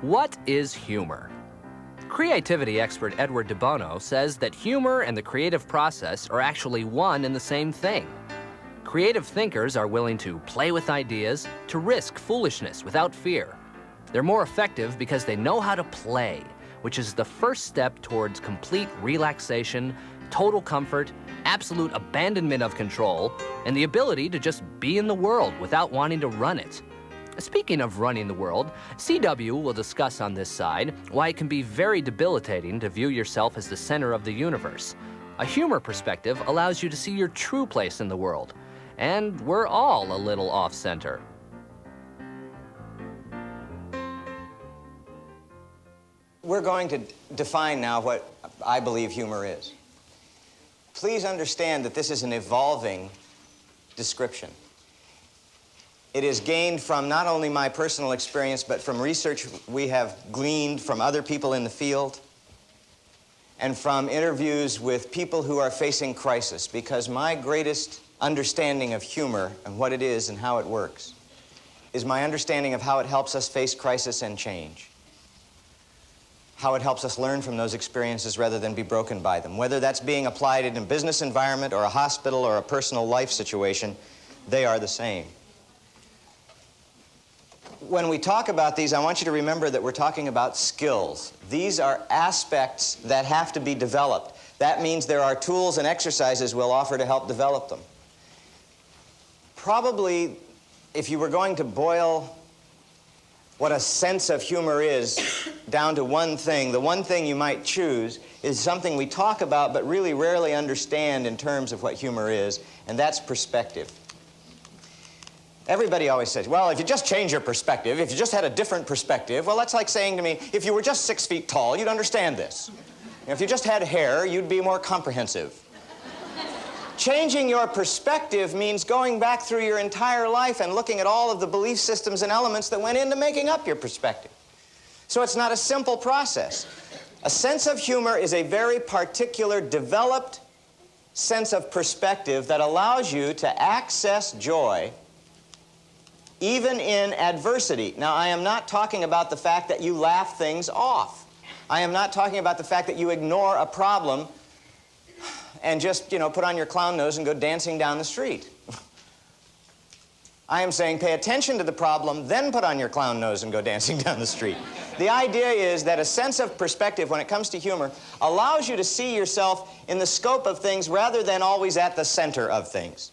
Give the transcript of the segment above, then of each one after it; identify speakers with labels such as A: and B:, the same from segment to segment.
A: What is humor? Creativity expert Edward de Bono says that humor and the creative process are actually one and the same thing. Creative thinkers are willing to play with ideas, to risk foolishness without fear. They're more effective because they know how to play, which is the first step towards complete relaxation, total comfort, absolute abandonment of control, and the ability to just be in the world without wanting to run it. Speaking of running the world, CW will discuss on this side why it can be very debilitating to view yourself as the center of the universe. A humor perspective allows you to see your true place in the world, and we're all a little off-center.
B: We're going to define now what I believe humor is. Please understand that this is an evolving description. It is gained from not only my personal experience, but from research we have gleaned from other people in the field and from interviews with people who are facing crisis, because my greatest understanding of humor and what it is and how it works is my understanding of how it helps us face crisis and change, how it helps us learn from those experiences rather than be broken by them. Whether that's being applied in a business environment or a hospital or a personal life situation, they are the same. When we talk about these, I want you to remember that we're talking about skills. These are aspects that have to be developed. That means there are tools and exercises we'll offer to help develop them. Probably, if you were going to boil what a sense of humor is down to one thing, the one thing you might choose is something we talk about but really rarely understand in terms of what humor is, and that's perspective. Everybody always says, well, if you just change your perspective, if you just had a different perspective, well, that's like saying to me, if you were just 6 feet tall, you'd understand this. If you just had hair, you'd be more comprehensive. Changing your perspective means going back through your entire life and looking at all of the belief systems and elements that went into making up your perspective. So it's not a simple process. A sense of humor is a very particular, developed sense of perspective that allows you to access joy even in adversity. Now, I am not talking about the fact that you laugh things off. I am not talking about the fact that you ignore a problem and just, put on your clown nose and go dancing down the street. I am saying pay attention to the problem, then put on your clown nose and go dancing down the street. The idea is that a sense of perspective when it comes to humor allows you to see yourself in the scope of things rather than always at the center of things.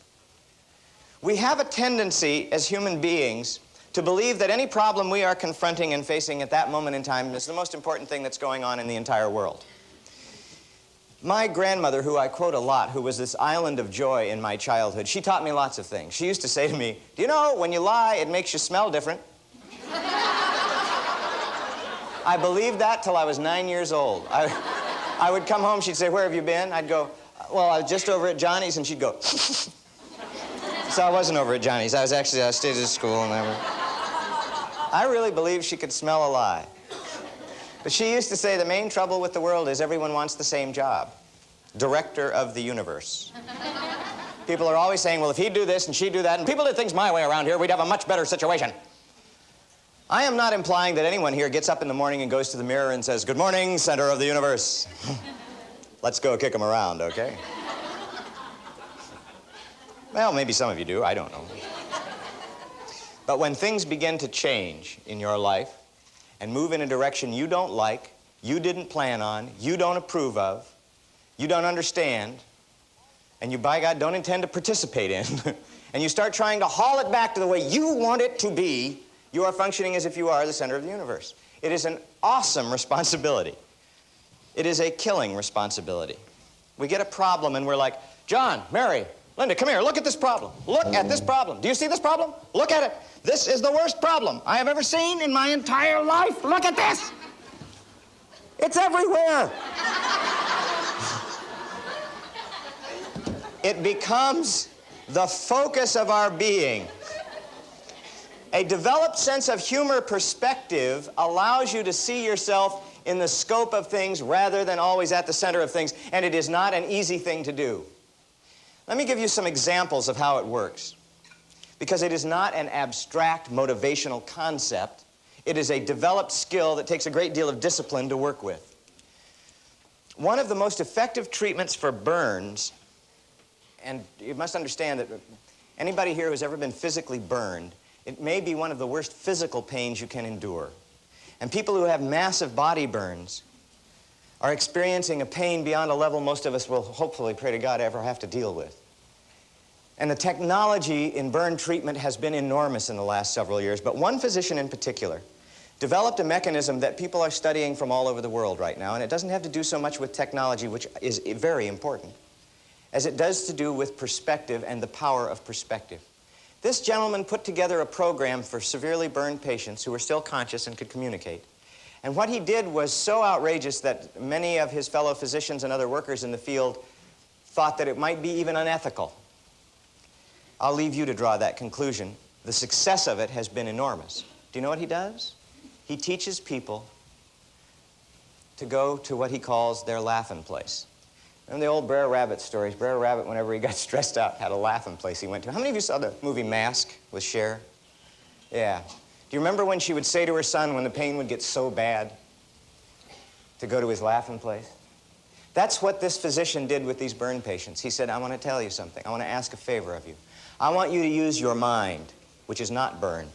B: We have a tendency as human beings to believe that any problem we are confronting and facing at that moment in time is the most important thing that's going on in the entire world. My grandmother, who I quote a lot, who was this island of joy in my childhood, she taught me lots of things. She used to say to me, do you know, when you lie, it makes you smell different? I believed that till I was 9 years old. I would come home, she'd say, where have you been? I'd go, well, I was just over at Johnny's, and she'd go, So I wasn't over at Johnny's. I stayed at school, and I really believed she could smell a lie. But she used to say the main trouble with the world is everyone wants the same job. Director of the universe. People are always saying, well, if he'd do this and she'd do that, and people did things my way around here, we'd have a much better situation. I am not implying that anyone here gets up in the morning and goes to the mirror and says, good morning, center of the universe. Let's go kick them around, okay? Well, maybe some of you do, I don't know. But when things begin to change in your life and move in a direction you don't like, you didn't plan on, you don't approve of, you don't understand, and you, by God, don't intend to participate in, and you start trying to haul it back to the way you want it to be, you are functioning as if you are the center of the universe. It is an awesome responsibility. It is a killing responsibility. We get a problem and we're like, John, Mary, Linda, come here, look at this problem. Look at this problem. Do you see this problem? Look at it. This is the worst problem I have ever seen in my entire life. Look at this. It's everywhere. It becomes the focus of our being. A developed sense of humor perspective allows you to see yourself in the scope of things rather than always at the center of things, and it is not an easy thing to do. Let me give you some examples of how it works, because it is not an abstract motivational concept. It is a developed skill that takes a great deal of discipline to work with. One of the most effective treatments for burns, and you must understand that anybody here who's ever been physically burned, it may be one of the worst physical pains you can endure. And people who have massive body burns are experiencing a pain beyond a level most of us will hopefully, pray to God, ever have to deal with. And the technology in burn treatment has been enormous in the last several years, but one physician in particular developed a mechanism that people are studying from all over the world right now, and it doesn't have to do so much with technology, which is very important, as it does to do with perspective and the power of perspective. This gentleman put together a program for severely burned patients who were still conscious and could communicate. And what he did was so outrageous that many of his fellow physicians and other workers in the field thought that it might be even unethical. I'll leave you to draw that conclusion. The success of it has been enormous. Do you know what he does? He teaches people to go to what he calls their laughing place. Remember the old Brer Rabbit stories? Brer Rabbit, whenever he got stressed out, had a laughing place he went to. How many of you saw the movie Mask with Cher? Yeah. Do you remember when she would say to her son when the pain would get so bad to go to his laughing place? That's what this physician did with these burn patients. He said, I want to tell you something. I want to ask a favor of you. I want you to use your mind, which is not burned.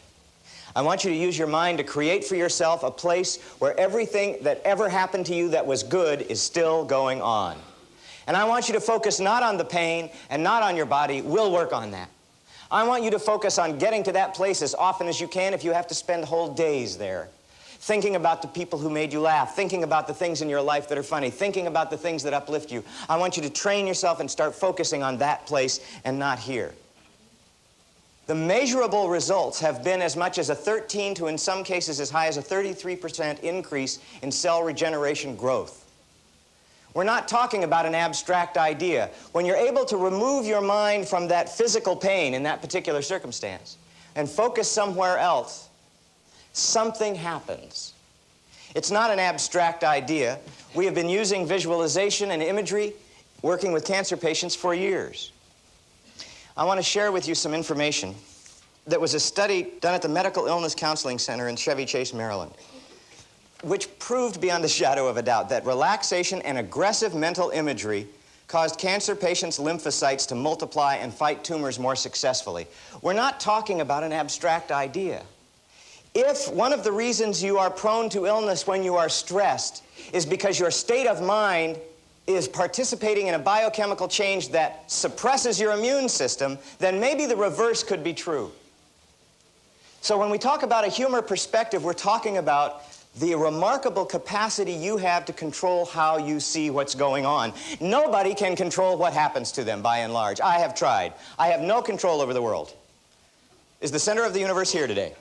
B: I want you to use your mind to create for yourself a place where everything that ever happened to you that was good is still going on. And I want you to focus not on the pain and not on your body. We'll work on that. I want you to focus on getting to that place as often as you can if you have to spend whole days there. Thinking about the people who made you laugh, thinking about the things in your life that are funny, thinking about the things that uplift you. I want you to train yourself and start focusing on that place and not here. The measurable results have been as much as a 13 to, in some cases, as high as a 33% increase in cell regeneration growth. We're not talking about an abstract idea. When you're able to remove your mind from that physical pain in that particular circumstance and focus somewhere else, something happens. It's not an abstract idea. We have been using visualization and imagery working with cancer patients for years. I want to share with you some information that was a study done at the Medical Illness Counseling Center in Chevy Chase, Maryland, which proved beyond a shadow of a doubt that relaxation and aggressive mental imagery caused cancer patients' lymphocytes to multiply and fight tumors more successfully. We're not talking about an abstract idea. If one of the reasons you are prone to illness when you are stressed is because your state of mind is participating in a biochemical change that suppresses your immune system, then maybe the reverse could be true. So when we talk about a humor perspective, we're talking about the remarkable capacity you have to control how you see what's going on. Nobody can control what happens to them, by and large. I have tried. I have no control over the world. Is the center of the universe here today?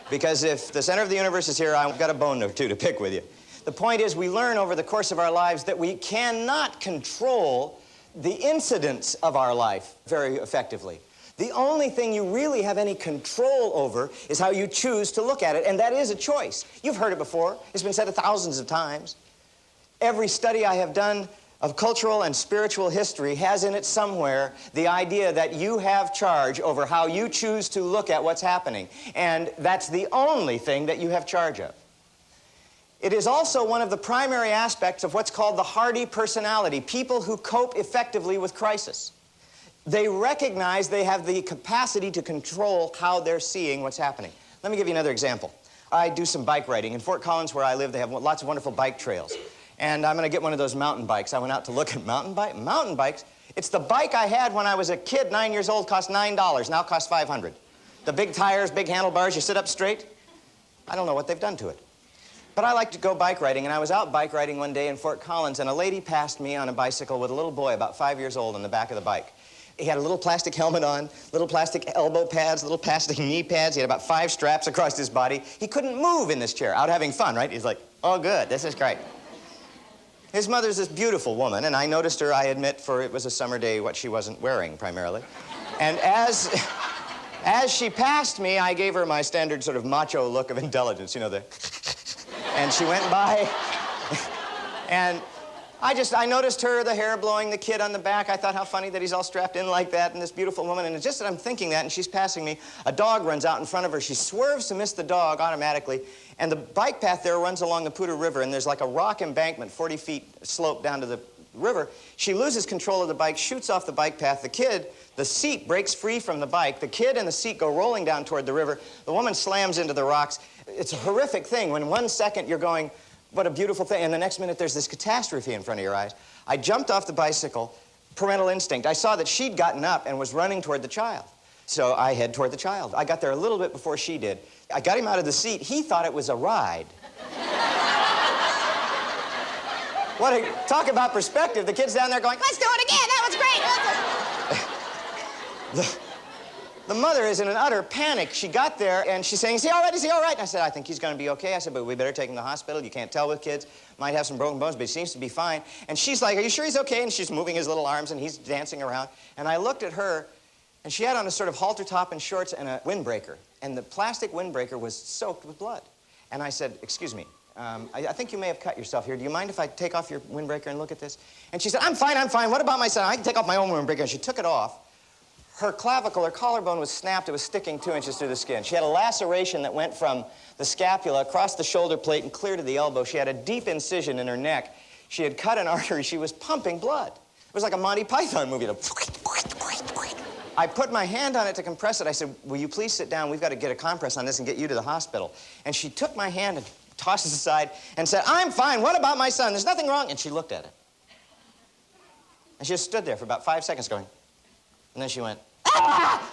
B: Because if the center of the universe is here, I've got a bone or two to pick with you. The point is, we learn over the course of our lives that we cannot control the incidents of our life very effectively. The only thing you really have any control over is how you choose to look at it, and that is a choice. You've heard it before. It's been said thousands of times. Every study I have done of cultural and spiritual history has in it somewhere the idea that you have charge over how you choose to look at what's happening, and that's the only thing that you have charge of. It is also one of the primary aspects of what's called the hardy personality, people who cope effectively with crisis. They recognize they have the capacity to control how they're seeing what's happening. Let me give you another example. I do some bike riding. In Fort Collins, where I live, they have lots of wonderful bike trails. And I'm going to get one of those mountain bikes. I went out to look at mountain bikes. It's the bike I had when I was a kid, 9 years old, cost $9. Now costs $500. The big tires, big handlebars, you sit up straight. I don't know what they've done to it. But I like to go bike riding, and I was out bike riding one day in Fort Collins, and a lady passed me on a bicycle with a little boy about 5 years old on the back of the bike. He had a little plastic helmet on, little plastic elbow pads, little plastic knee pads. He had about 5 straps across his body. He couldn't move in this chair, out having fun, right? He's like, oh, good, this is great. His mother's this beautiful woman, and I noticed her, I admit, for it was a summer day, what she wasn't wearing, primarily. And as she passed me, I gave her my standard sort of macho look of intelligence, you know, the... And she went by, and I noticed her, the hair blowing, the kid on the back. I thought how funny that he's all strapped in like that, and this beautiful woman. And it's just that I'm thinking that, and she's passing me. A dog runs out in front of her. She swerves to miss the dog automatically. And the bike path there runs along the Poudre River, and there's like a rock embankment, 40 feet slope down to the river. She loses control of the bike, shoots off the bike path. The kid, the seat breaks free from the bike. The kid and the seat go rolling down toward the river. The woman slams into the rocks. It's a horrific thing when 1 second you're going, what a beautiful thing, and the next minute there's this catastrophe in front of your eyes. I jumped off the bicycle, parental instinct. I saw that she'd gotten up and was running toward the child. So I head toward the child. I got there a little bit before she did. I got him out of the seat. He thought it was a ride. Talk about perspective. The kid's down there going, let's do it again, that was great. The mother is in an utter panic. She got there, and she's saying, is he all right, is he all right? And I said, I think he's going to be okay. I said, but we better take him to the hospital. You can't tell with kids. Might have some broken bones, but he seems to be fine. And she's like, are you sure he's okay? And she's moving his little arms, and he's dancing around. And I looked at her, and she had on a sort of halter top and shorts and a windbreaker. And the plastic windbreaker was soaked with blood. And I said, excuse me, I think you may have cut yourself here. Do you mind if I take off your windbreaker and look at this? And she said, I'm fine, I'm fine. What about my son? I can take off my own windbreaker. And she took it off. Her clavicle, her collarbone was snapped. It was sticking 2 inches through the skin. She had a laceration that went from the scapula across the shoulder plate and clear to the elbow. She had a deep incision in her neck. She had cut an artery. She was pumping blood. It was like a Monty Python movie. I put my hand on it to compress it. I said, will you please sit down? We've got to get a compress on this and get you to the hospital. And she took my hand and tossed it aside and said, I'm fine. What about my son? There's nothing wrong. And she looked at it. And she just stood there for about 5 seconds going, and then she went, ah!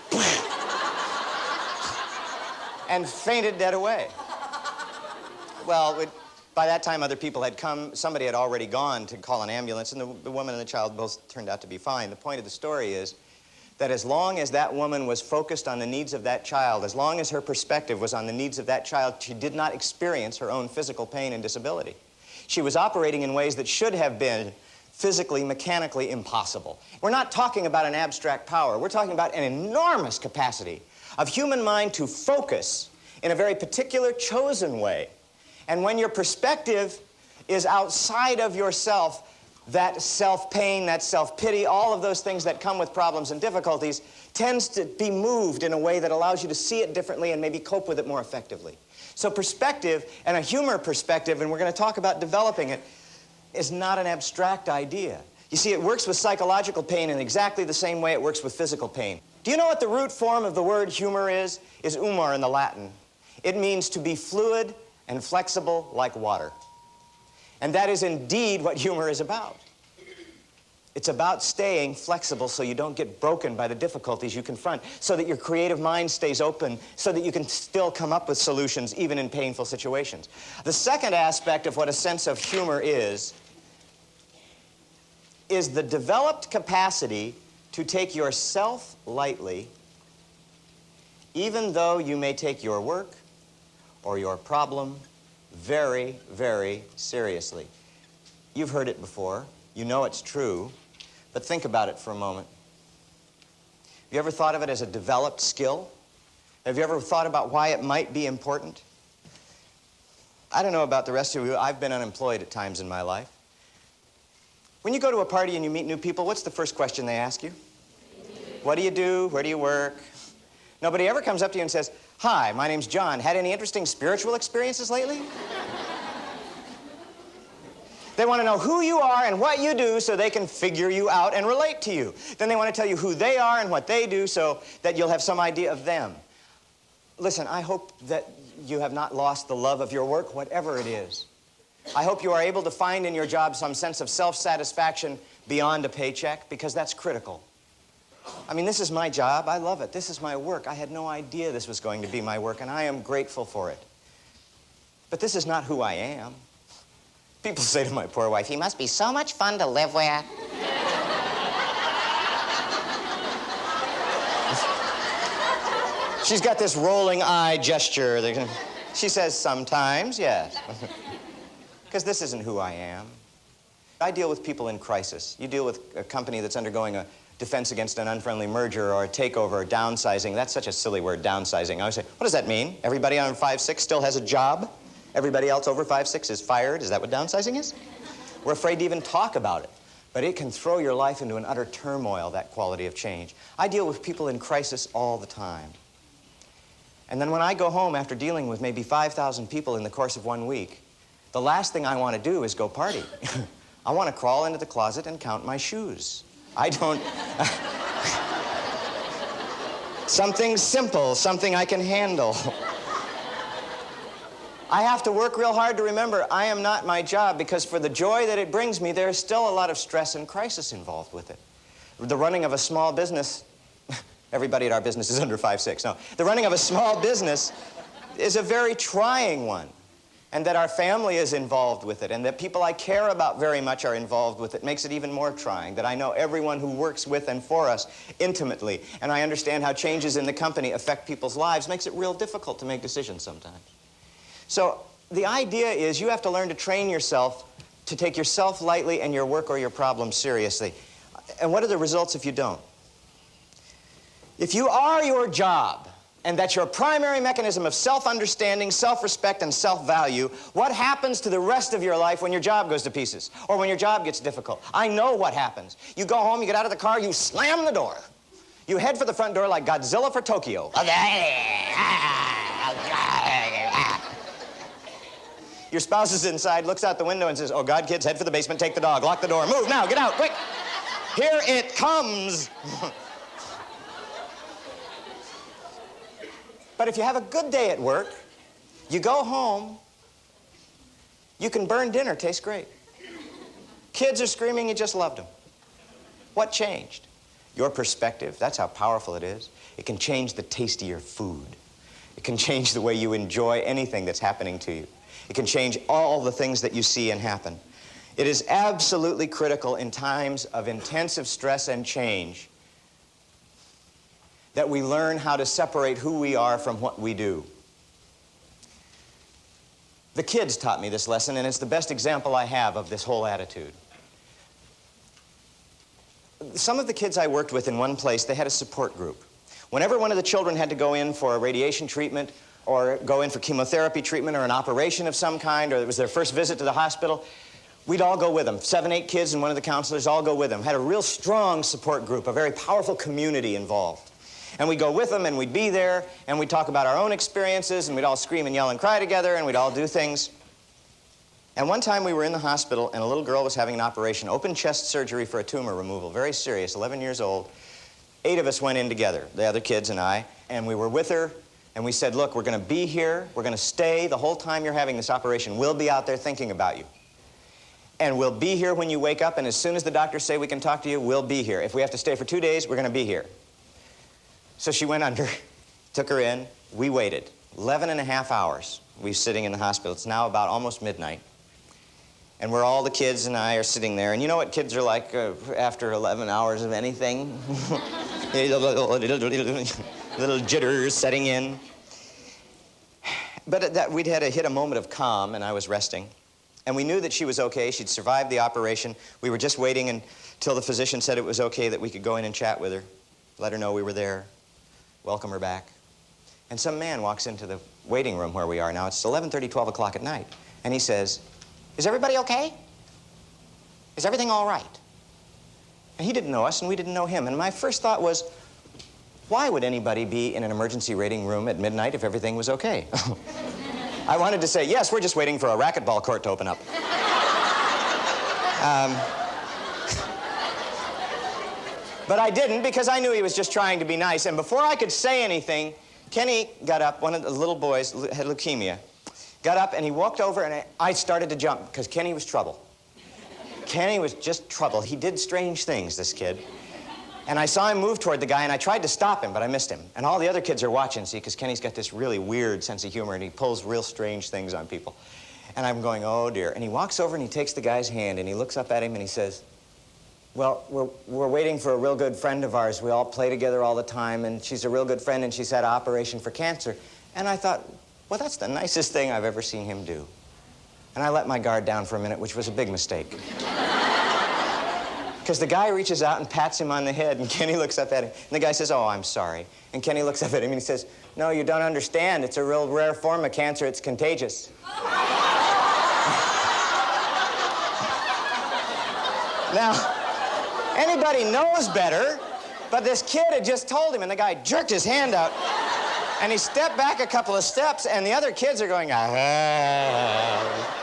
B: and fainted dead away. Well, by that time, other people had come. Somebody had already gone to call an ambulance, and the woman and the child both turned out to be fine. The point of the story is that as long as that woman was focused on the needs of that child, as long as her perspective was on the needs of that child, she did not experience her own physical pain and disability. She was operating in ways that should have been physically, mechanically impossible. We're not talking about an abstract power. We're talking about an enormous capacity of human mind to focus in a very particular, chosen way. And when your perspective is outside of yourself, that self-pain, that self-pity, all of those things that come with problems and difficulties tends to be moved in a way that allows you to see it differently and maybe cope with it more effectively. So perspective, and a humor perspective, and we're going to talk about developing it, is not an abstract idea. You see, it works with psychological pain in exactly the same way it works with physical pain. Do you know what the root form of the word humor is? Is humor in the Latin. It means to be fluid and flexible like water. And that is indeed what humor is about. It's about staying flexible so you don't get broken by the difficulties you confront, so that your creative mind stays open, so that you can still come up with solutions even in painful situations. The second aspect of what a sense of humor is the developed capacity to take yourself lightly, even though you may take your work or your problem very, very seriously. You've heard it before. You know it's true. But think about it for a moment. Have you ever thought of it as a developed skill? Have you ever thought about why it might be important? I don't know about the rest of you. I've been unemployed at times in my life. When you go to a party and you meet new people, what's the first question they ask you? What do you do? Where do you work? Nobody ever comes up to you and says, hi, my name's John. Had any interesting spiritual experiences lately? They want to know who you are and what you do so they can figure you out and relate to you. Then they want to tell you who they are and what they do so that you'll have some idea of them. Listen, I hope that you have not lost the love of your work, whatever it is. I hope you are able to find in your job some sense of self-satisfaction beyond a paycheck, because that's critical. I mean, this is my job. I love it. This is my work. I had no idea this was going to be my work, and I am grateful for it. But this is not who I am. People say to my poor wife, he must be so much fun to live with. She's got this rolling eye gesture. She says, sometimes, yes. Because this isn't who I am. I deal with people in crisis. You deal with a company that's undergoing a defense against an unfriendly merger or a takeover or downsizing. That's such a silly word, downsizing. I always say, what does that mean? Everybody on 5'6" still has a job? Everybody else over 5'6" is fired? Is that what downsizing is? We're afraid to even talk about it. But it can throw your life into an utter turmoil, that quality of change. I deal with people in crisis all the time. And then when I go home after dealing with maybe 5,000 people in the course of 1 week, the last thing I want to do is go party. I want to crawl into the closet and count my shoes. I don't... Something simple, something I can handle. I have to work real hard to remember I am not my job, because for the joy that it brings me, there is still a lot of stress and crisis involved with it. The running of a small business, everybody at our business is under 5'6". No, the running of a small business is a very trying one, and that our family is involved with it, and that people I care about very much are involved with it makes it even more trying, that I know everyone who works with and for us intimately, and I understand how changes in the company affect people's lives, makes it real difficult to make decisions sometimes. So the idea is you have to learn to train yourself to take yourself lightly and your work or your problems seriously. And what are the results if you don't? If you are your job, and that's your primary mechanism of self-understanding, self-respect, and self-value, what happens to the rest of your life when your job goes to pieces, or when your job gets difficult? I know what happens. You go home, you get out of the car, you slam the door. You head for the front door like Godzilla for Tokyo. Your spouse is inside, looks out the window and says, "Oh, God, kids, head for the basement, take the dog, lock the door, move now, get out, quick. Here it comes." But if you have a good day at work, you go home, you can burn dinner, tastes great. Kids are screaming, you just loved them. What changed? Your perspective. That's how powerful it is. It can change the taste of your food. It can change the way you enjoy anything that's happening to you. It can change all the things that you see and happen. It is absolutely critical in times of intensive stress and change that we learn how to separate who we are from what we do. The kids taught me this lesson, and it's the best example I have of this whole attitude. Some of the kids I worked with in one place, they had a support group. Whenever one of the children had to go in for a radiation treatment, or go in for chemotherapy treatment, or an operation of some kind, or it was their first visit to the hospital, we'd all go with them. 7, 8 kids and one of the counselors all go with them. Had a real strong support group, a very powerful community involved. And we'd go with them, and we'd be there, and we'd talk about our own experiences, and we'd all scream and yell and cry together, and we'd all do things. And one time we were in the hospital, and a little girl was having an operation, open chest surgery for a tumor removal, very serious, 11 years old. 8 of us went in together, the other kids and I, and we were with her, and we said, "Look, we're going to be here, we're going to stay the whole time you're having this operation. We'll be out there thinking about you. And we'll be here when you wake up, and as soon as the doctors say we can talk to you, we'll be here. If we have to stay for 2 days, we're going to be here." So she went under, took her in, we waited. 11 and a half hours we were sitting in the hospital. It's now about almost midnight. And we're all, the kids and I are sitting there, and you know what kids are like after 11 hours of anything? Little jitters setting in. But we'd had to hit a moment of calm, and I was resting. And we knew that she was okay. She'd survived the operation. We were just waiting until the physician said it was okay that we could go in and chat with her, let her know we were there, welcome her back. And some man walks into the waiting room where we are now. It's 11:30, 12 o'clock at night. And he says, "Is everybody okay? Is everything all right?" And he didn't know us, and we didn't know him. And my first thought was, why would anybody be in an emergency waiting room at midnight if everything was okay? I wanted to say, yes, we're just waiting for a racquetball court to open up. But I didn't, because I knew he was just trying to be nice. And before I could say anything, Kenny got up, one of the little boys had leukemia, got up and he walked over, and I started to jump because Kenny was trouble. Kenny was just trouble. He did strange things, this kid. And I saw him move toward the guy, and I tried to stop him, but I missed him. And all the other kids are watching, see, because Kenny's got this really weird sense of humor, and he pulls real strange things on people. And I'm going, oh, dear. And he walks over, and he takes the guy's hand, and he looks up at him, and he says, "Well, we're waiting for a real good friend of ours. We all play together all the time, and she's a real good friend, and she's had an operation for cancer." And I thought, well, that's the nicest thing I've ever seen him do. And I let my guard down for a minute, which was a big mistake. Because the guy reaches out and pats him on the head, and Kenny looks up at him. And the guy says, "Oh, I'm sorry." And Kenny looks up at him, and he says, "No, you don't understand. It's a real rare form of cancer. It's contagious." Now, anybody knows better, but this kid had just told him, and the guy jerked his hand out, and he stepped back a couple of steps, and the other kids are going, ah.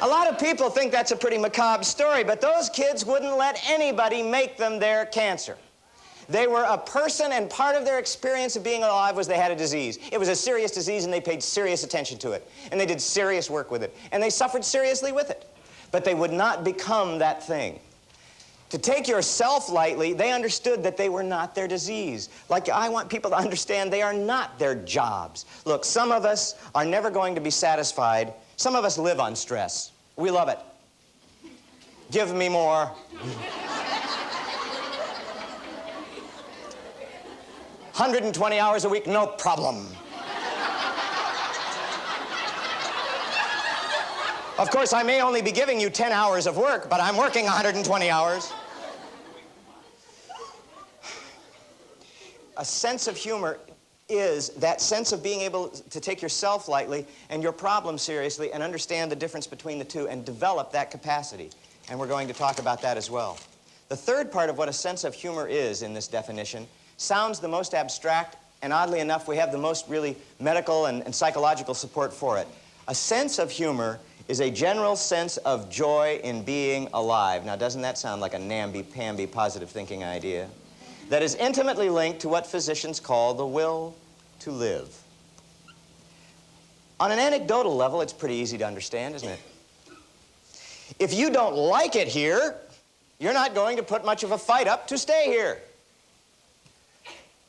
B: A lot of people think that's a pretty macabre story, but those kids wouldn't let anybody make them their cancer. They were a person, and part of their experience of being alive was they had a disease. It was a serious disease, and they paid serious attention to it. And they did serious work with it. And they suffered seriously with it. But they would not become that thing. To take yourself lightly, they understood that they were not their disease. Like, I want people to understand they are not their jobs. Look, some of us are never going to be satisfied. Some of us live on stress. We love it. Give me more. 120 hours a week, no problem. Of course, I may only be giving you 10 hours of work, but I'm working 120 hours. A sense of humor is that sense of being able to take yourself lightly and your problem seriously and understand the difference between the two and develop that capacity. And we're going to talk about that as well. The third part of what a sense of humor is in this definition sounds the most abstract, and oddly enough, we have the most really medical and psychological support for it. A sense of humor is a general sense of joy in being alive. Now, doesn't that sound like a namby-pamby positive thinking idea? That is intimately linked to what physicians call the will to live. On an anecdotal level, it's pretty easy to understand, isn't it? If you don't like it here, you're not going to put much of a fight up to stay here.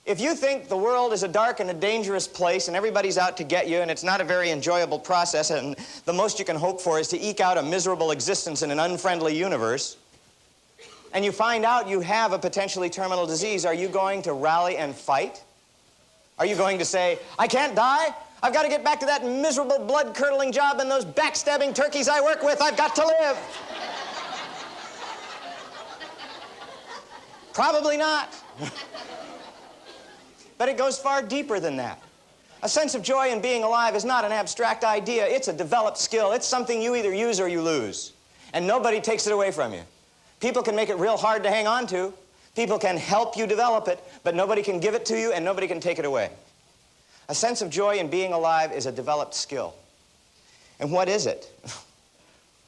B: If you think the world is a dark and a dangerous place and everybody's out to get you and it's not a very enjoyable process and the most you can hope for is to eke out a miserable existence in an unfriendly universe, and you find out you have a potentially terminal disease, are you going to rally and fight? Are you going to say, I can't die? I've got to get back to that miserable, blood-curdling job and those backstabbing turkeys I work with. I've got to live. Probably not. But it goes far deeper than that. A sense of joy in being alive is not an abstract idea. It's a developed skill. It's something you either use or you lose. And nobody takes it away from you. People can make it real hard to hang on to. People can help you develop it, but nobody can give it to you and nobody can take it away. A sense of joy in being alive is a developed skill. And what is it?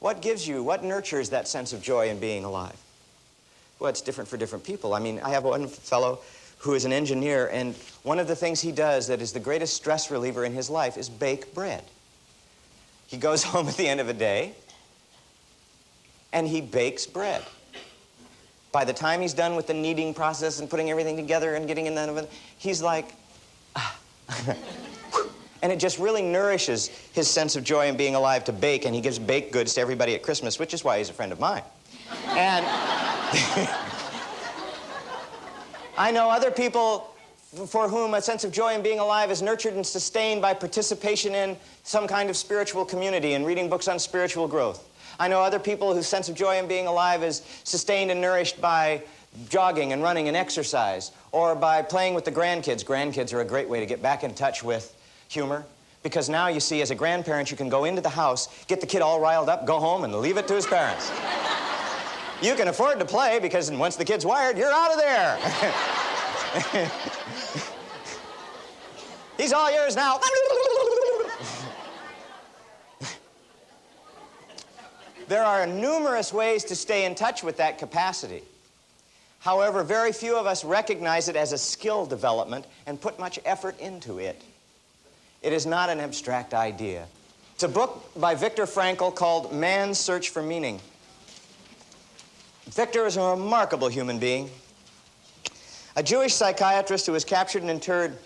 B: What gives you, what nurtures that sense of joy in being alive? Well, it's different for different people. I mean, I have one fellow who is an engineer, and one of the things he does that is the greatest stress reliever in his life is bake bread. He goes home at the end of a day, and he bakes bread. By the time he's done with the kneading process and putting everything together and getting in the oven, he's like, ah. And it just really nourishes his sense of joy in being alive to bake, and he gives baked goods to everybody at Christmas, which is why he's a friend of mine. And I know other people for whom a sense of joy in being alive is nurtured and sustained by participation in some kind of spiritual community and reading books on spiritual growth. I know other people whose sense of joy in being alive is sustained and nourished by jogging and running and exercise, or by playing with the grandkids. Grandkids are a great way to get back in touch with humor, because now you see, as a grandparent, you can go into the house, get the kid all riled up, go home, and leave it to his parents. You can afford to play, because once the kid's wired, you're out of there. He's all yours now. There are numerous ways to stay in touch with that capacity. However, very few of us recognize it as a skill development and put much effort into it. It is not an abstract idea. It's a book by Viktor Frankl called Man's Search for Meaning. Viktor is a remarkable human being. A Jewish psychiatrist who was captured and interred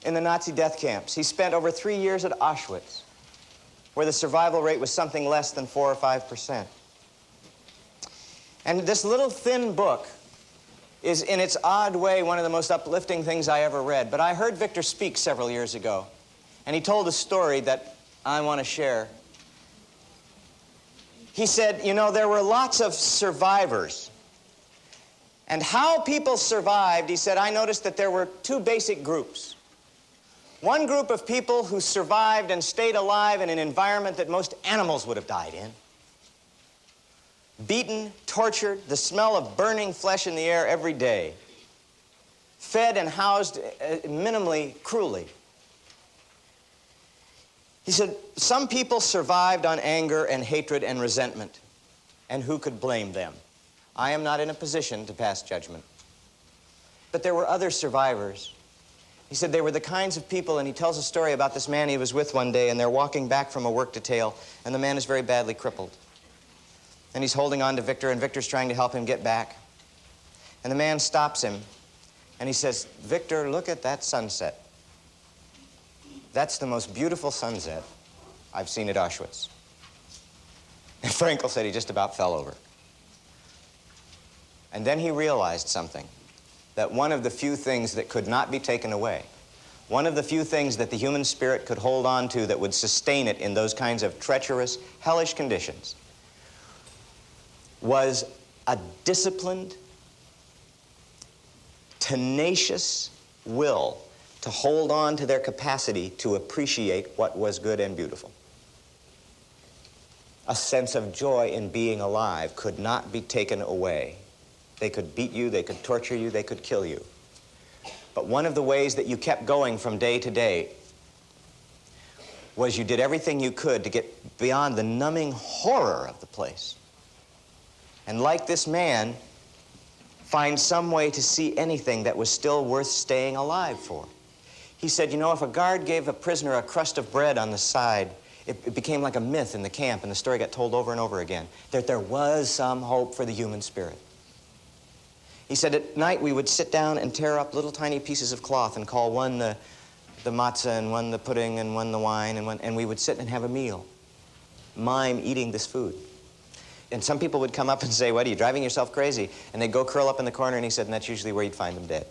B: in the Nazi death camps. He spent over 3 years at Auschwitz, where the survival rate was something less than 4 or 5%. And this little thin book is, in its odd way, one of the most uplifting things I ever read. But I heard Viktor speak several years ago, and he told a story that I want to share. He said, you know, there were lots of survivors. And how people survived, he said, I noticed that there were two basic groups. One group of people who survived and stayed alive in an environment that most animals would have died in. beaten, tortured, the smell of burning flesh in the air every day, fed and housed minimally cruelly. He said, some people survived on anger and hatred and resentment, and who could blame them? I am not in a position to pass judgment. But there were other survivors. He said they were the kinds of people, and he tells a story about this man he was with one day, and they're walking back from a work detail, and the man is very badly crippled. And he's holding on to Victor, and Victor's trying to help him get back. And the man stops him, and he says, Victor, look at that sunset. That's the most beautiful sunset I've seen at Auschwitz. And Frankel said he just about fell over. And then he realized something, that one of the few things that could not be taken away, one of the few things that the human spirit could hold on to that would sustain it in those kinds of treacherous, hellish conditions, was a disciplined, tenacious will to hold on to their capacity to appreciate what was good and beautiful. A sense of joy in being alive could not be taken away. They could beat you, they could torture you, they could kill you. But one of the ways that you kept going from day to day was you did everything you could to get beyond the numbing horror of the place. And like this man, find some way to see anything that was still worth staying alive for. He said, you know, if a guard gave a prisoner a crust of bread on the side, it became like a myth in the camp, and the story got told over and over again, that there was some hope for the human spirit. He said at night we would sit down and tear up little tiny pieces of cloth and call one the matzah and one the pudding and one the wine, and we would sit and have a meal, mime eating this food. And some people would come up and say, what, are you driving yourself crazy? And they'd go curl up in the corner, and he said, and that's usually where you'd find them dead.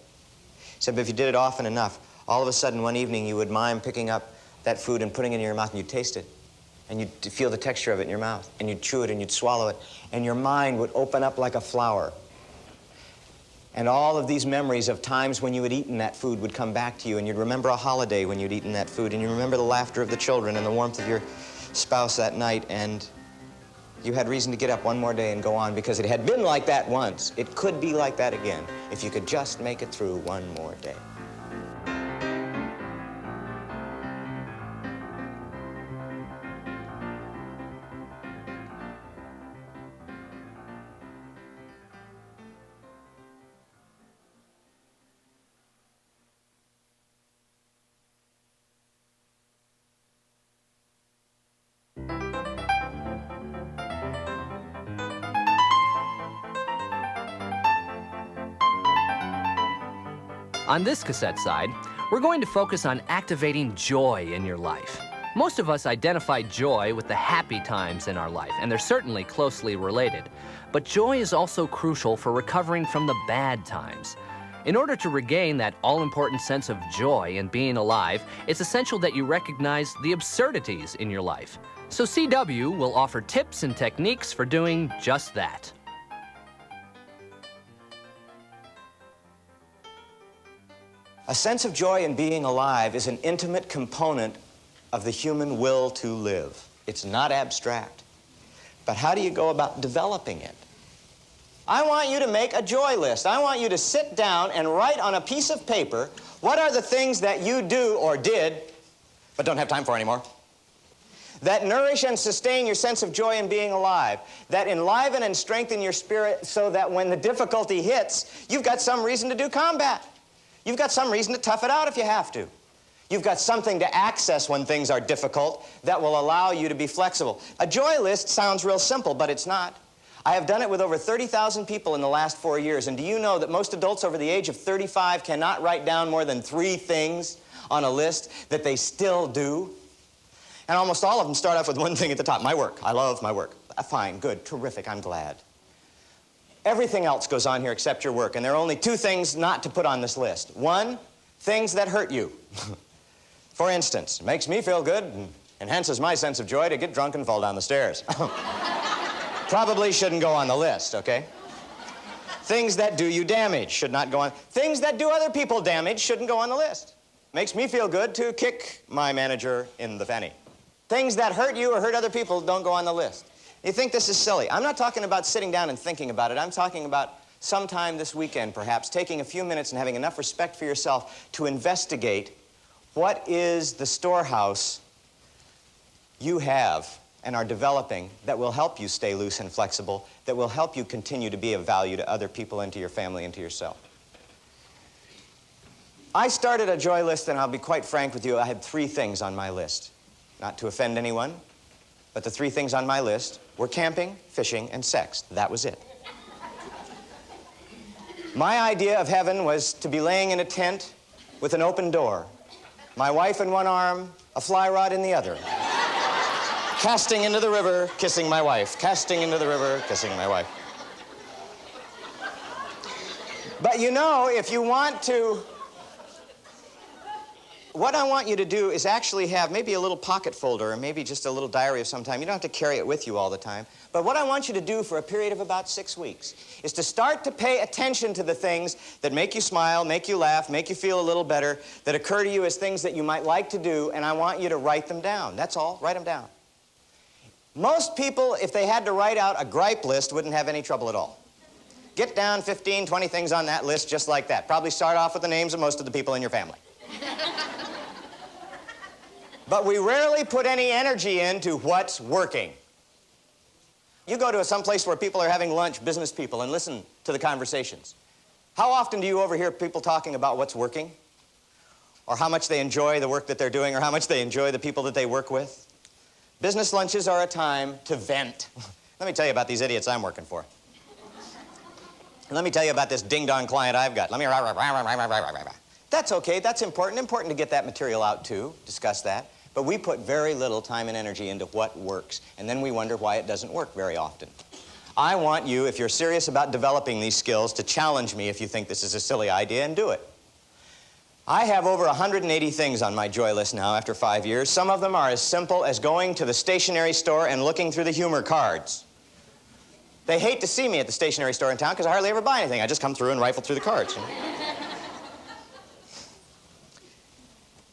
B: He said, but if you did it often enough, all of a sudden one evening you would mime picking up that food and putting it in your mouth, and you'd taste it, and you'd feel the texture of it in your mouth, and you'd chew it and you'd swallow it, and your mind would open up like a flower. And all of these memories of times when you had eaten that food would come back to you, and you'd remember a holiday when you'd eaten that food, and you remember the laughter of the children and the warmth of your spouse that night, and you had reason to get up one more day and go on because it had been like that once. It could be like that again if you could just make it through one more day.
A: On this cassette side, we're going to focus on activating joy in your life. Most of us identify joy with the happy times in our life, and they're certainly closely related. But joy is also crucial for recovering from the bad times. In order to regain that all-important sense of joy in being alive, it's essential that you recognize the absurdities in your life. So CW will offer tips and techniques for doing just that.
B: A sense of joy in being alive is an intimate component of the human will to live. It's not abstract. But how do you go about developing it? I want you to make a joy list. I want you to sit down and write on a piece of paper what are the things that you do or did, but don't have time for anymore, that nourish and sustain your sense of joy in being alive, that enliven and strengthen your spirit so that when the difficulty hits, you've got some reason to do combat. You've got some reason to tough it out if you have to. You've got something to access when things are difficult that will allow you to be flexible. A joy list sounds real simple, but it's not. I have done it with over 30,000 people in the last 4 years, and do you know that most adults over the age of 35 cannot write down more than 3 things on a list that they still do? And almost all of them start off with one thing at the top. My work. I love my work. Fine, good, terrific, I'm glad. Everything else goes on here except your work, and there are only 2 things not to put on this list. 1, things that hurt you. For instance, it makes me feel good and enhances my sense of joy to get drunk and fall down the stairs. Probably shouldn't go on the list, okay? Things that do you damage should not go on. Things that do other people damage shouldn't go on the list. Makes me feel good to kick my manager in the fanny. Things that hurt you or hurt other people don't go on the list. You think this is silly. I'm not talking about sitting down and thinking about it. I'm talking about sometime this weekend, perhaps, taking a few minutes and having enough respect for yourself to investigate what is the storehouse you have and are developing that will help you stay loose and flexible, that will help you continue to be of value to other people and to your family and to yourself. I started a joy list, and I'll be quite frank with you, I had 3 things on my list. Not to offend anyone, but the 3 things on my list were camping, fishing, and sex. That was it. My idea of heaven was to be laying in a tent with an open door, my wife in one arm, a fly rod in the other. Casting into the river, kissing my wife. Casting into the river, kissing my wife. But you know, if you want to, what I want you to do is actually have maybe a little pocket folder or maybe just a little diary of some time. You don't have to carry it with you all the time. But what I want you to do for a period of about 6 weeks is to start to pay attention to the things that make you smile, make you laugh, make you feel a little better, that occur to you as things that you might like to do, and I want you to write them down. That's all. Write them down. Most people, if they had to write out a gripe list, wouldn't have any trouble at all. Get down 15, 20 things on that list just like that. Probably start off with the names of most of the people in your family. But we rarely put any energy into what's working. You go to some place where people are having lunch, business people, and listen to the conversations. How often do you overhear people talking about what's working? Or how much they enjoy the work that they're doing, or how much they enjoy the people that they work with? Business lunches are a time to vent. Let me tell you about these idiots I'm working for. Let me tell you about this ding-dong client I've got. That's okay, that's important. Important to get that material out too, discuss that. But we put very little time and energy into what works, and then we wonder why it doesn't work very often. I want you, if you're serious about developing these skills, to challenge me if you think this is a silly idea and do it. I have over 180 things on my joy list now after 5 years. Some of them are as simple as going to the stationery store and looking through the humor cards. They hate to see me at the stationery store in town because I hardly ever buy anything. I just come through and rifle through the cards.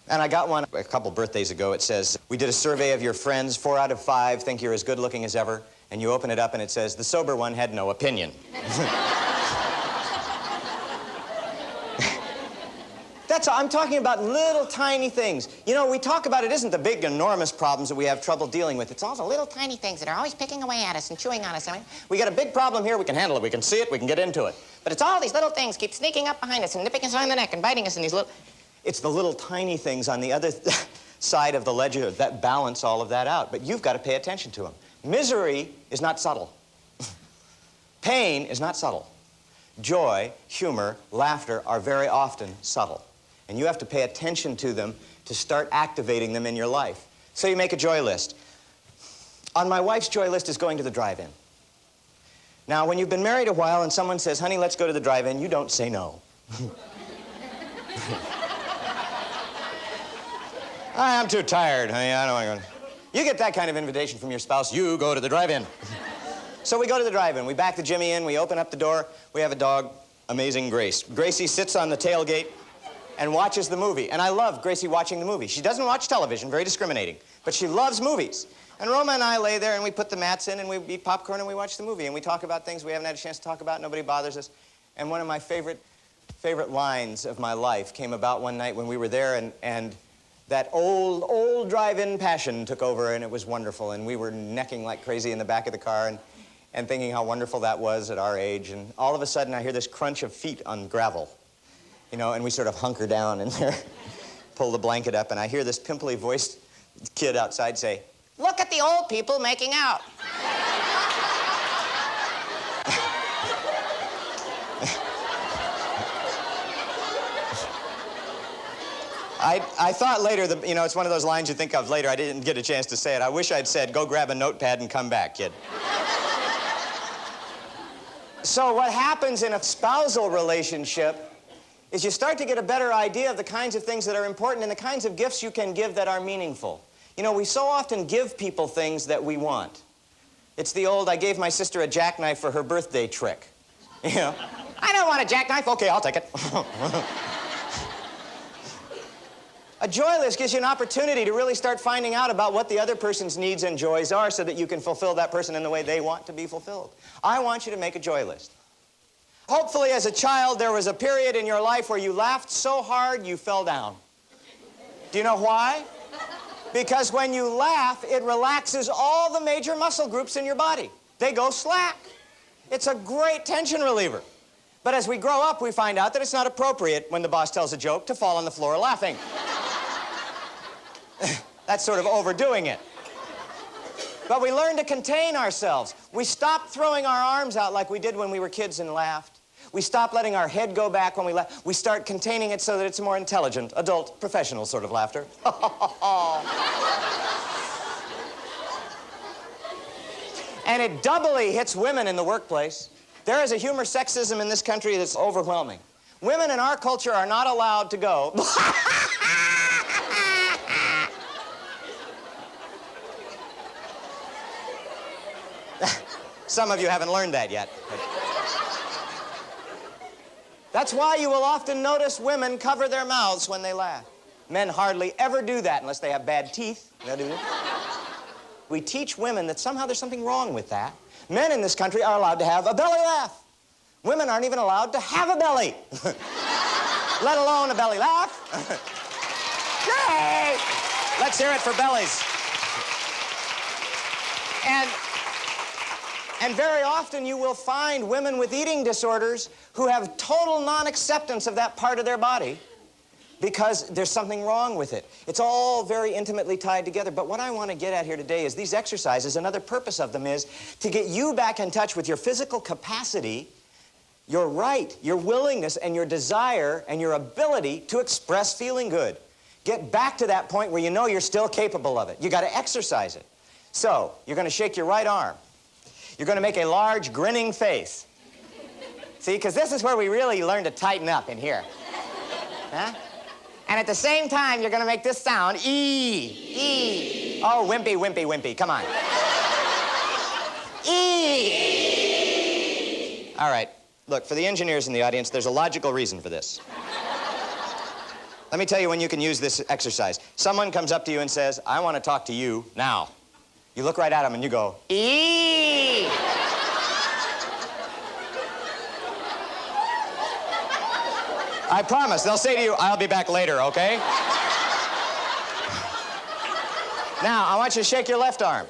B: And I got one a couple birthdays ago. It says, we did a survey of your friends. 4 out of 5 think you're as good looking as ever. And you open it up and it says, the sober one had no opinion. That's all. I'm talking about little tiny things. You know, we talk about it isn't the big, enormous problems that we have trouble dealing with. It's all the little tiny things that are always picking away at us and chewing on us. I mean, we got a big problem here. We can handle it. We can see it. We can get into it. But it's all these little things keep sneaking up behind us and nipping us on the neck and biting us in these little... It's the little tiny things on the other side of the ledger that balance all of that out. But you've got to pay attention to them. Misery is not subtle. Pain is not subtle. Joy, humor, laughter are very often subtle. And you have to pay attention to them to start activating them in your life. So you make a joy list. On my wife's joy list is going to the drive-in. Now, when you've been married a while and someone says, honey, let's go to the drive-in, you don't say no. I'm too tired, honey. I don't want to go. You get that kind of invitation from your spouse, you go to the drive-in. So we go to the drive-in. We back the Jimmy in. We open up the door. We have a dog, amazing Grace. Gracie sits on the tailgate and watches the movie. And I love Gracie watching the movie. She doesn't watch television, very discriminating, but she loves movies. And Roma and I lay there and we put the mats in and we eat popcorn and we watch the movie and we talk about things we haven't had a chance to talk about. Nobody bothers us. And one of my favorite lines of my life came about one night when we were there and that old drive-in passion took over, and it was wonderful. And we were necking like crazy in the back of the car and thinking how wonderful that was at our age. And all of a sudden, I hear this crunch of feet on gravel, you know, and we sort of hunker down in there, pull the blanket up, and I hear this pimply-voiced kid outside say, look at the old people making out. I thought later, you know, it's one of those lines you think of later. I didn't get a chance to say it. I wish I'd said, go grab a notepad and come back, kid. So what happens in a spousal relationship is you start to get a better idea of the kinds of things that are important and the kinds of gifts you can give that are meaningful. You know, we so often give people things that we want. It's the old, I gave my sister a jackknife for her birthday trick. You know, I don't want a jackknife. Okay, I'll take it. A joy list gives you an opportunity to really start finding out about what the other person's needs and joys are so that you can fulfill that person in the way they want to be fulfilled. I want you to make a joy list. Hopefully, as a child, there was a period in your life where you laughed so hard you fell down. Do you know why? Because when you laugh, it relaxes all the major muscle groups in your body. They go slack. It's a great tension reliever. But as we grow up, we find out that it's not appropriate when the boss tells a joke to fall on the floor laughing. That's sort of overdoing it. But we learn to contain ourselves. We stop throwing our arms out like we did when we were kids and laughed. We stop letting our head go back when we laugh. We start containing it so that it's more intelligent, adult, professional sort of laughter. And it doubly hits women in the workplace. There is a humor sexism in this country that's overwhelming. Women in our culture are not allowed to go. Some of you haven't learned that yet. That's why you will often notice women cover their mouths when they laugh. Men hardly ever do that unless they have bad teeth. We teach women that somehow there's something wrong with that. Men in this country are allowed to have a belly laugh. Women aren't even allowed to have a belly, let alone a belly laugh. Yay! Let's hear it for bellies. And very often you will find women with eating disorders who have total non-acceptance of that part of their body because there's something wrong with it. It's all very intimately tied together. But what I want to get at here today is these exercises, another purpose of them is to get you back in touch with your physical capacity, your right, your willingness, and your desire, and your ability to express feeling good. Get back to that point where you know you're still capable of it. You got to exercise it. So, you're going to shake your right arm. You're going to make a large, grinning face. See, because this is where we really learn to tighten up in here. Huh? And at the same time, you're going to make this sound, E. Oh, wimpy, wimpy, wimpy. Come on. E. All right. Look, for the engineers in the audience, there's a logical reason for this. Let me tell you when you can use this exercise. Someone comes up to you and says, I want to talk to you now. You look right at them and you go, E. I promise, they'll say to you, I'll be back later, okay? Now, I want you to shake your left arm.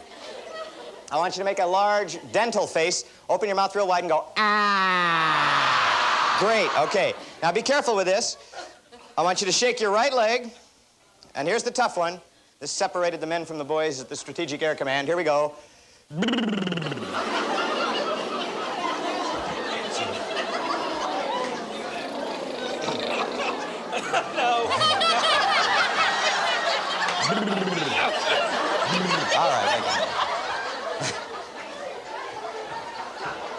B: I want you to make a large dental face, open your mouth real wide and go, ah. Great, okay. Now be careful with this. I want you to shake your right leg, and here's the tough one. This separated the men from the boys at the Strategic Air Command. Here we go. No. All right.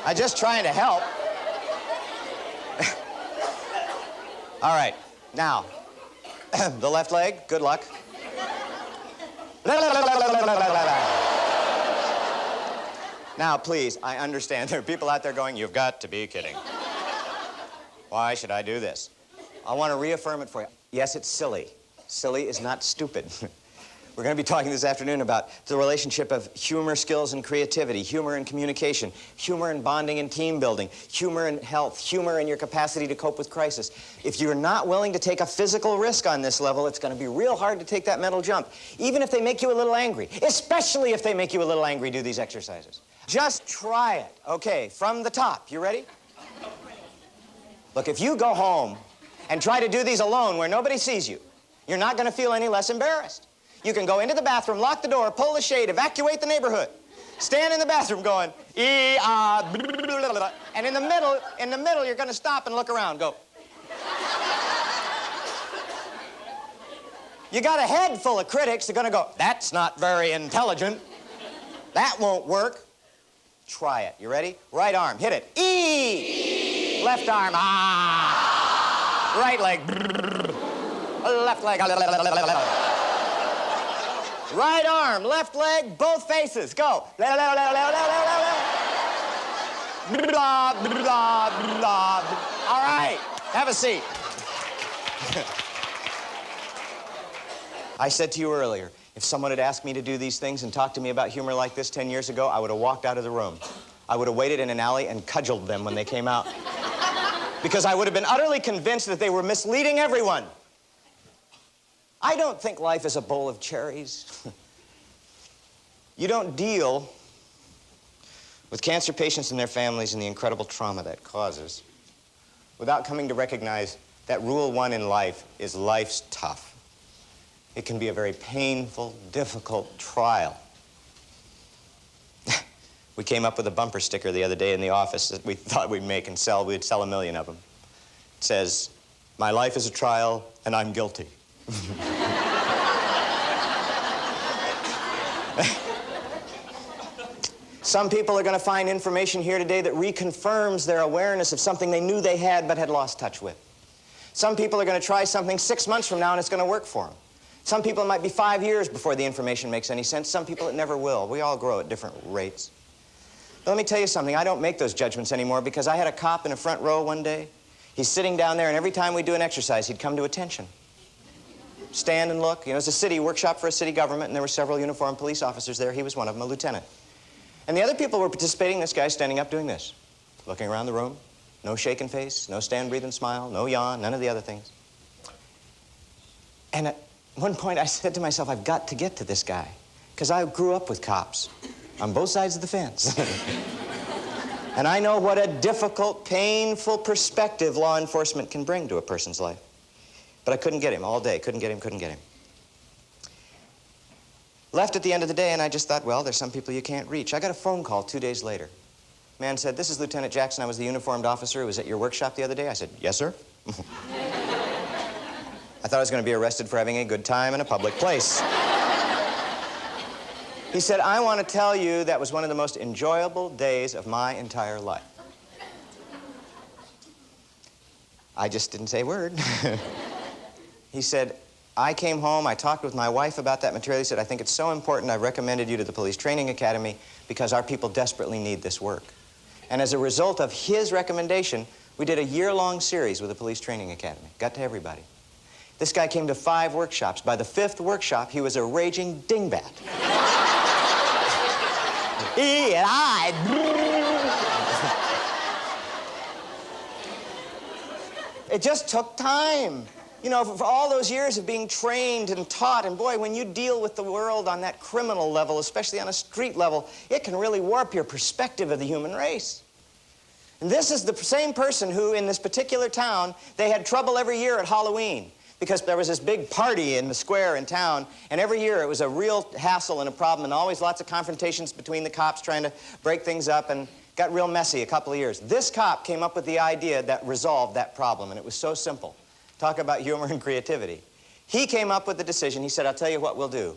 B: I'm just trying to help. All right. Now, the left leg, good luck. Now, please, I understand there are people out there going, you've got to be kidding. Why should I do this? I want to reaffirm it for you. Yes, it's silly. Silly is not stupid. We're going to be talking this afternoon about the relationship of humor skills and creativity, humor and communication, humor and bonding and team building, humor and health, humor and your capacity to cope with crisis. If you're not willing to take a physical risk on this level, it's going to be real hard to take that mental jump, even if they make you a little angry, especially if they make you a little angry, do these exercises. Just try it. Okay, from the top. You ready? Look, if you go home and try to do these alone where nobody sees you, you're not going to feel any less embarrassed. You can go into the bathroom, lock the door, pull the shade, evacuate the neighborhood. Stand in the bathroom going, and in the middle, you're going to stop and look around. Go. You got a head full of critics that are going to go, that's not very intelligent. That won't work. Try it. You ready? Right arm, hit it. E. Left arm, ah. Right leg. Left leg. Right arm, left leg, both faces. Go. All right, have a seat. I said to you earlier, if someone had asked me to do these things and talked to me about humor like this 10 years ago, I would have walked out of the room. I would have waited in an alley and cudgeled them when they came out. Because I would have been utterly convinced that they were misleading everyone. I don't think life is a bowl of cherries. You don't deal with cancer patients and their families and the incredible trauma that causes without coming to recognize that rule one in life is life's tough. It can be a very painful, difficult trial. We came up with a bumper sticker the other day in the office that we thought we'd make and sell. We'd sell 1 million of them. It says, "My life is a trial and I'm guilty." Some people are going to find information here today that reconfirms their awareness of something they knew they had but had lost touch with. Some people are going to try something 6 months from now and it's going to work for them. Some people, it might be 5 years before the information makes any sense. Some people, it never will. We all grow at different rates. But let me tell you something. I don't make those judgments anymore because I had a cop in a front row one day. He's sitting down there, and every time we do an exercise, he'd come to attention. Stand and look. You know, it's a city workshop for a city government, and there were several uniformed police officers there. He was one of them, a lieutenant. And the other people were participating. This guy's standing up doing this, looking around the room. No shaking face, no stand, breathe, and smile, no yawn, none of the other things. And at one point, I said to myself, I've got to get to this guy, because I grew up with cops on both sides of the fence. And I know what a difficult, painful perspective law enforcement can bring to a person's life. But I couldn't get him all day. Couldn't get him. Left at the end of the day, and I just thought, well, there's some people you can't reach. I got a phone call 2 days later. Man said, "This is Lieutenant Jackson. I was the uniformed officer who was at your workshop the other day." I said, "Yes, sir." I thought I was going to be arrested for having a good time in a public place. He said, "I want to tell you that was one of the most enjoyable days of my entire life." I just didn't say a word. He said, "I came home, I talked with my wife about that material." He said, "I think it's so important, I recommended you to the Police Training Academy because our people desperately need this work." And as a result of his recommendation, we did a year-long series with the Police Training Academy. Got to everybody. This guy came to 5 workshops. By the 5th workshop, he was a raging dingbat. He and I. It just took time. You know, for all those years of being trained and taught, and boy, when you deal with the world on that criminal level, especially on a street level, it can really warp your perspective of the human race. And this is the same person who, in this particular town, they had trouble every year at Halloween because there was this big party in the square in town, and every year it was a real hassle and a problem, and always lots of confrontations between the cops trying to break things up, and got real messy a couple of years. This cop came up with the idea that resolved that problem, and it was so simple. Talk about humor and creativity. He came up with the decision. He said, "I'll tell you what we'll do.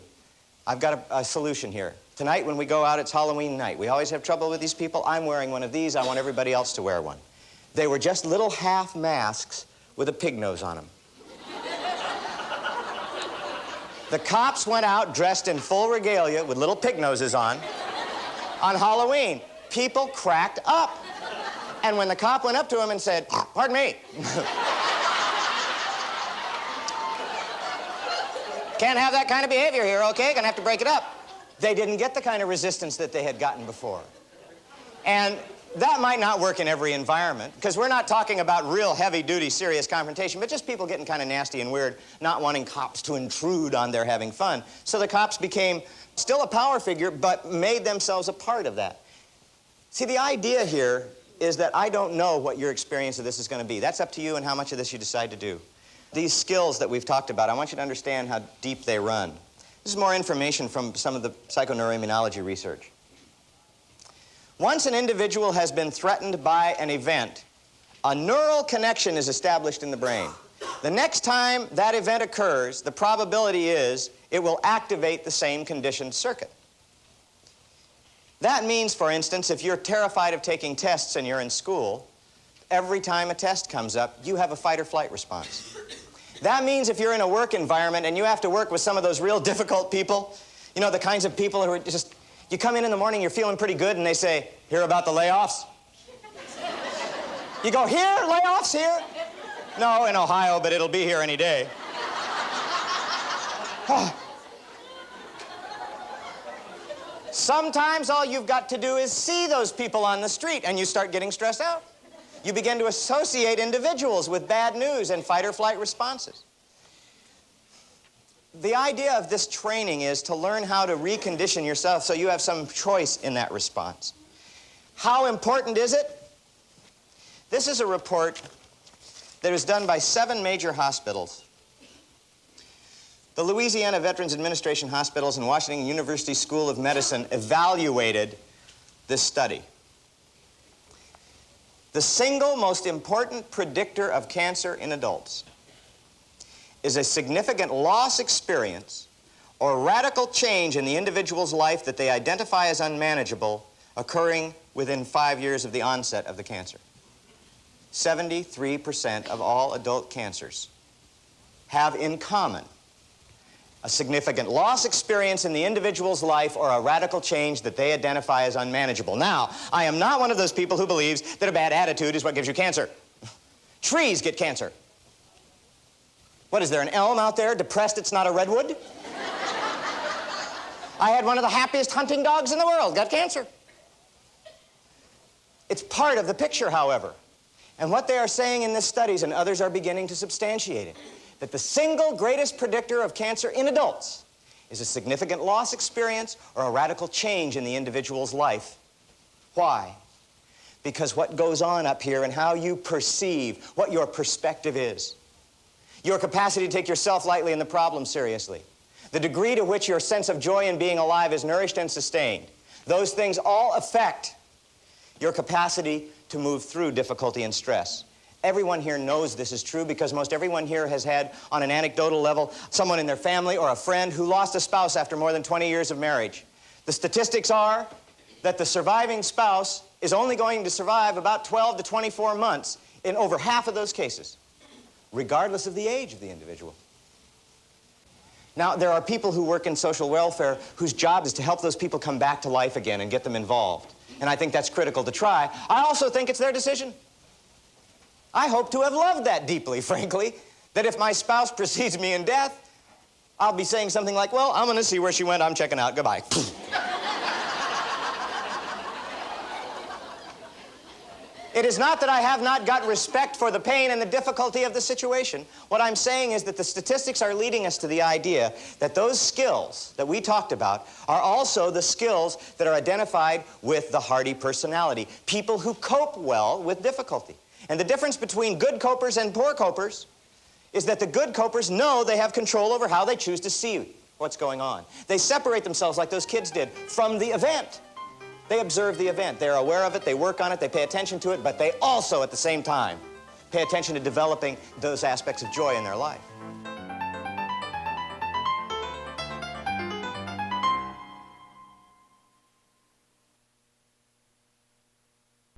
B: I've got a solution here. Tonight when we go out, it's Halloween night. We always have trouble with these people. I'm wearing one of these. I want everybody else to wear one." They were just little half masks with a pig nose on them. The cops went out dressed in full regalia with little pig noses on Halloween. People cracked up. And when the cop went up to him and said, "Pardon me. Can't have that kind of behavior here, okay? Gonna have to break it up." They didn't get the kind of resistance that they had gotten before. And that might not work in every environment, because we're not talking about real heavy-duty, serious confrontation, but just people getting kind of nasty and weird, not wanting cops to intrude on their having fun. So the cops became still a power figure, but made themselves a part of that. See, the idea here is that I don't know what your experience of this is going to be. That's up to you and how much of this you decide to do. These skills that we've talked about, I want you to understand how deep they run. This is more information from some of the psychoneuroimmunology research. Once an individual has been threatened by an event, a neural connection is established in the brain. The next time that event occurs, the probability is it will activate the same conditioned circuit. That means, for instance, if you're terrified of taking tests and you're in school, every time a test comes up, you have a fight or flight response. That means if you're in a work environment and you have to work with some of those real difficult people, you know, the kinds of people who are just, you come in the morning, you're feeling pretty good, and they say, "Hear about the layoffs?" You go, "Here? Layoffs here?" "No, in Ohio, but it'll be here any day." Sometimes all you've got to do is see those people on the street and you start getting stressed out. You begin to associate individuals with bad news and fight or flight responses. The idea of this training is to learn how to recondition yourself so you have some choice in that response. How important is it? This is a report that was done by 7 major hospitals. The Louisiana Veterans Administration Hospitals and Washington University School of Medicine evaluated this study. The single most important predictor of cancer in adults is a significant loss experience or radical change in the individual's life that they identify as unmanageable occurring within 5 years of the onset of the cancer. 73% of all adult cancers have in common a significant loss experience in the individual's life or a radical change that they identify as unmanageable. Now, I am not one of those people who believes that a bad attitude is what gives you cancer. Trees get cancer. What is there, an elm out there depressed it's not a redwood? I had one of the happiest hunting dogs in the world, got cancer. It's part of the picture, however. And what they are saying in this studies, and others are beginning to substantiate it, that the single greatest predictor of cancer in adults is a significant loss experience or a radical change in the individual's life. Why? Because what goes on up here and how you perceive, what your perspective is, your capacity to take yourself lightly and the problem seriously, the degree to which your sense of joy in being alive is nourished and sustained, those things all affect your capacity to move through difficulty and stress. Everyone here knows this is true because most everyone here has had, on an anecdotal level, someone in their family or a friend who lost a spouse after more than 20 years of marriage. The statistics are that the surviving spouse is only going to survive about 12 to 24 months in over half of those cases, regardless of the age of the individual. Now, there are people who work in social welfare whose job is to help those people come back to life again and get them involved. And I think that's critical to try. I also think it's their decision. I hope to have loved that deeply, frankly, that if my spouse precedes me in death, I'll be saying something like, well, I'm going to see where she went, I'm checking out, goodbye. It is not that I have not got respect for the pain and the difficulty of the situation. What I'm saying is that the statistics are leading us to the idea that those skills that we talked about are also the skills that are identified with the hardy personality, people who cope well with difficulty. And the difference between good copers and poor copers is that the good copers know they have control over how they choose to see what's going on. They separate themselves, like those kids did, from the event. They observe the event. They're aware of it, they work on it, they pay attention to it, but they also, at the same time, pay attention to developing those aspects of joy in their life.